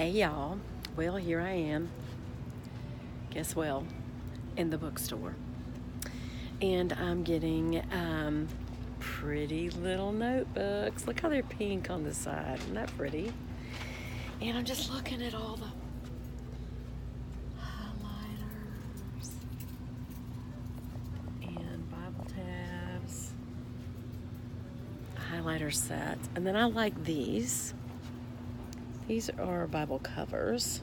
Hey y'all, well here I am, guess well, in the bookstore. And I'm getting pretty little notebooks. Look how they're pink on the side, isn't that pretty? And I'm just looking at all the highlighters and Bible tabs, highlighter sets. And then I like these. These are Bible covers.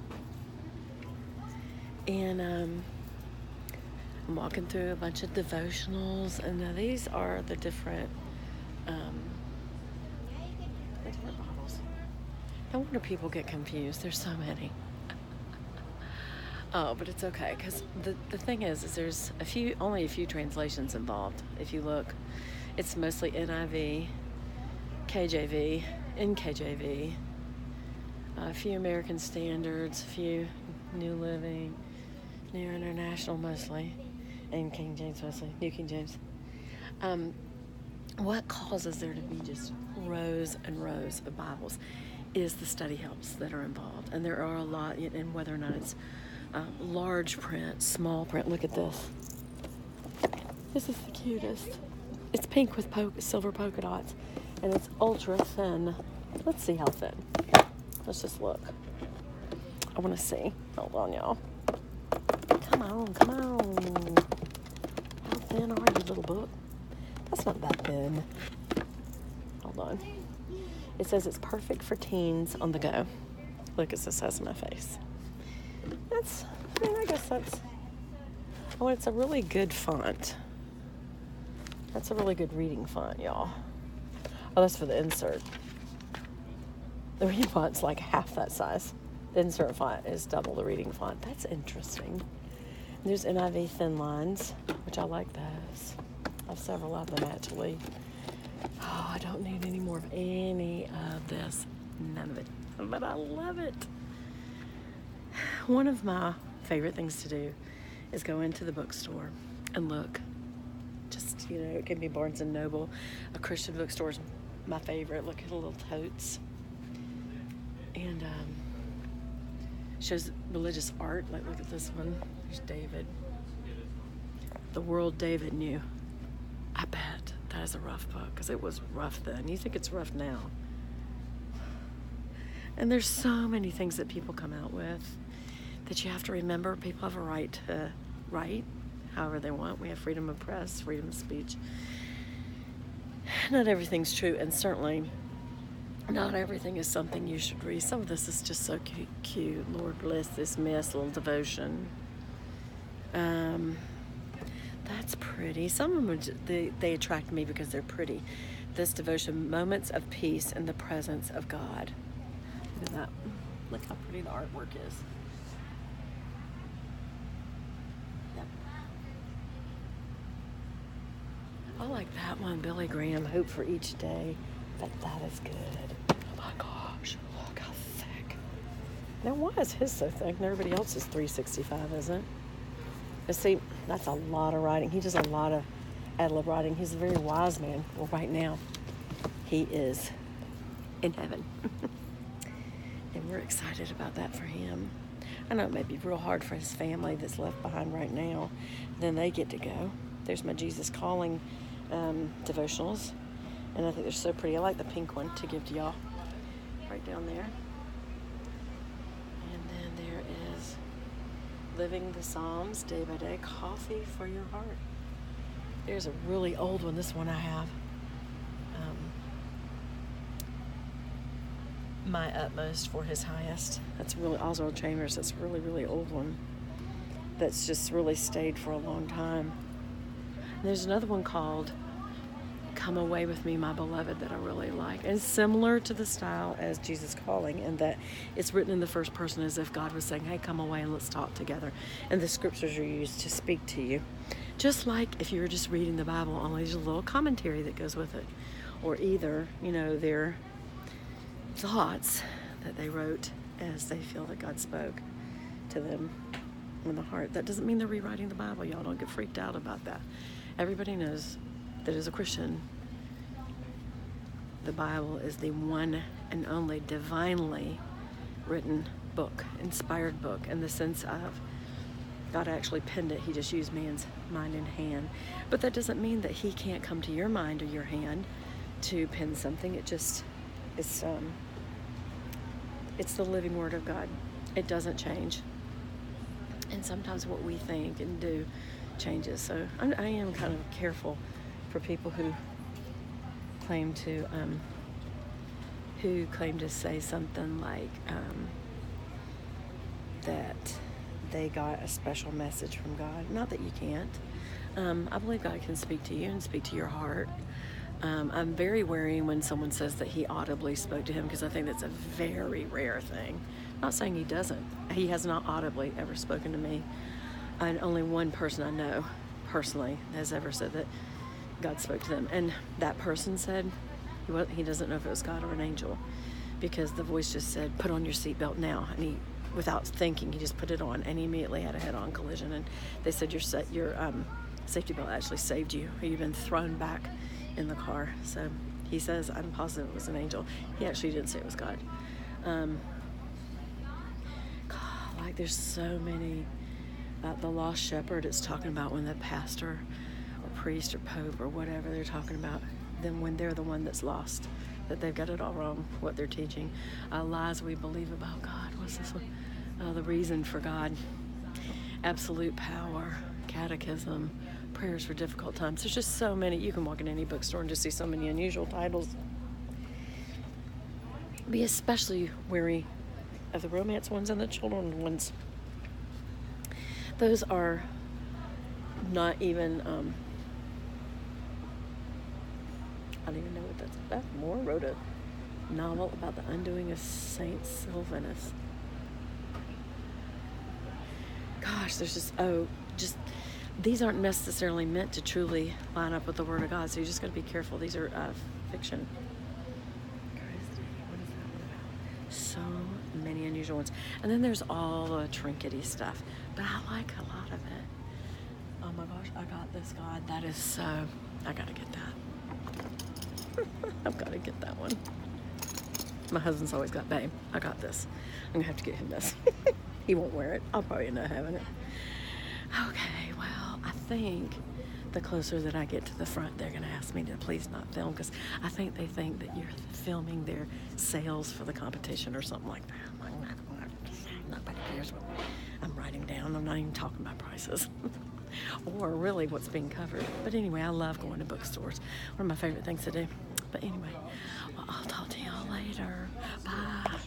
And I'm walking through a bunch of devotionals, and now these are the different Bibles. No wonder people get confused. There's so many. Oh, but it's okay, because the thing is there's only a few translations involved. If you look, it's mostly NIV, KJV, NKJV, a few American Standards, a few New Living, New International mostly, and King James mostly, New King James. What causes there to be just rows and rows of Bibles is the study helps that are involved. And there are a lot, and whether or not it's large print, small print. Look at this. This is the cutest. It's pink with silver polka dots, and it's ultra thin. Let's see how thin. Let's just look. I want to see. Hold on, y'all. Come on. How thin are you, little book? That's not that thin. Hold on. It says it's perfect for teens on the go. Look, it says my face. I guess that's... Oh, it's a really good font. That's a really good reading font, y'all. Oh, that's for the insert. The reading font's like half that size. The insert font is double the reading font. That's interesting. There's NIV thin lines, which I like those. I have several of them, actually. Oh, I don't need any more of any of this. None of it. But I love it. One of my favorite things to do is go into the bookstore and look. Just, it can be Barnes & Noble. A Christian bookstore is my favorite. Look at the little totes. And shows religious art. Like, look at this one. There's David. The world David knew. I bet that is a rough book, because it was rough then. You think it's rough now. And there's so many things that people come out with that you have to remember. People have a right to write however they want. We have freedom of press, freedom of speech. Not everything's true, and certainly not everything is something you should read. Some of this is just so cute. Lord bless this mess, little devotion. That's pretty. Some of them, they attract me because they're pretty. This devotion, moments of peace in the presence of God. Look at that. Look how pretty the artwork is. Yep. I like that one, Billy Graham, Hope for Each Day. That is good. Oh my gosh, look how thick. Now, why is his so thick and everybody else is 365, isn't it? But see, that's a lot of writing. He does a lot of ad-lib writing. He's a very wise man. Well, right now, he is in heaven. And we're excited about that for him. I know it may be real hard for his family that's left behind right now. Then they get to go. There's my Jesus Calling devotionals. And I think they're so pretty. I like the pink one to give to y'all. Right down there. And then there is Living the Psalms Day by Day. Coffee for Your Heart. There's a really old one. This one I have. My Utmost for His Highest. That's really Oswald Chambers. That's a really, really old one. That's just really stayed for a long time. And there's another one called Come Away With Me, My Beloved, that I really like. And it's similar to the style as Jesus Calling, in that it's written in the first person as if God was saying, hey, come away and let's talk together. And the scriptures are used to speak to you. Just like if you were just reading the Bible, only there's a little commentary that goes with it. Or either, their thoughts that they wrote as they feel that God spoke to them in the heart. That doesn't mean they're rewriting the Bible, y'all. Don't get freaked out about that. Everybody knows that as a Christian, the Bible is the one and only divinely written book, inspired book, in the sense of God actually penned it. He just used man's mind and hand. But that doesn't mean that he can't come to your mind or your hand to pen something. It's the living word of God. It doesn't change. And sometimes what we think and do changes. So I am kind of careful for people who claim to say something like that they got a special message from God. Not that you can't. I believe God can speak to you and speak to your heart. I'm very wary when someone says that he audibly spoke to him, because I think that's a very rare thing. I'm not saying he doesn't. He has not audibly ever spoken to me. And only one person I know personally has ever said that God spoke to them. And that person said he doesn't know if it was God or an angel, because the voice just said, put on your seatbelt now. And he, without thinking, he just put it on, and he immediately had a head-on collision. And they said your safety belt actually saved you, or you've been thrown back in the car. So he says, I'm positive it was an angel. He actually didn't say it was God. Like there's so many. The lost shepherd, it's talking about when the pastor or priest or pope or whatever, they're talking about them when they're the one that's lost, that they've got it all wrong, what they're teaching. Lies we believe about God. What's this one? The reason for God. Absolute power. Catechism. Prayers for difficult times. There's just so many. You can walk in any bookstore and just see so many unusual titles. Be especially wary of the romance ones and the children's ones. Those are not even, I don't even know what that's about. Moore wrote a novel about the undoing of Saint Sylvanus. Gosh, there's just these aren't necessarily meant to truly line up with the Word of God, so you just got to be careful. These are fiction. What is that one about? So many unusual ones. And then there's all the trinkety stuff, but I like a lot of it. Oh my gosh, I got this, God. That is so, I gotta get that. I've got to get that one. My husband's always got, babe, I got this. I'm gonna have to get him this. He won't wear it. I'll probably end up having it. Okay, well, I think the closer that I get to the front, they're gonna ask me to please not film, because I think they think that you're filming their sales for the competition or something like that. Nobody cares what I'm writing down. I'm not even talking about prices or really what's being covered. But anyway, I love going to bookstores. One of my favorite things to do. But anyway, well, I'll talk to y'all later. Bye.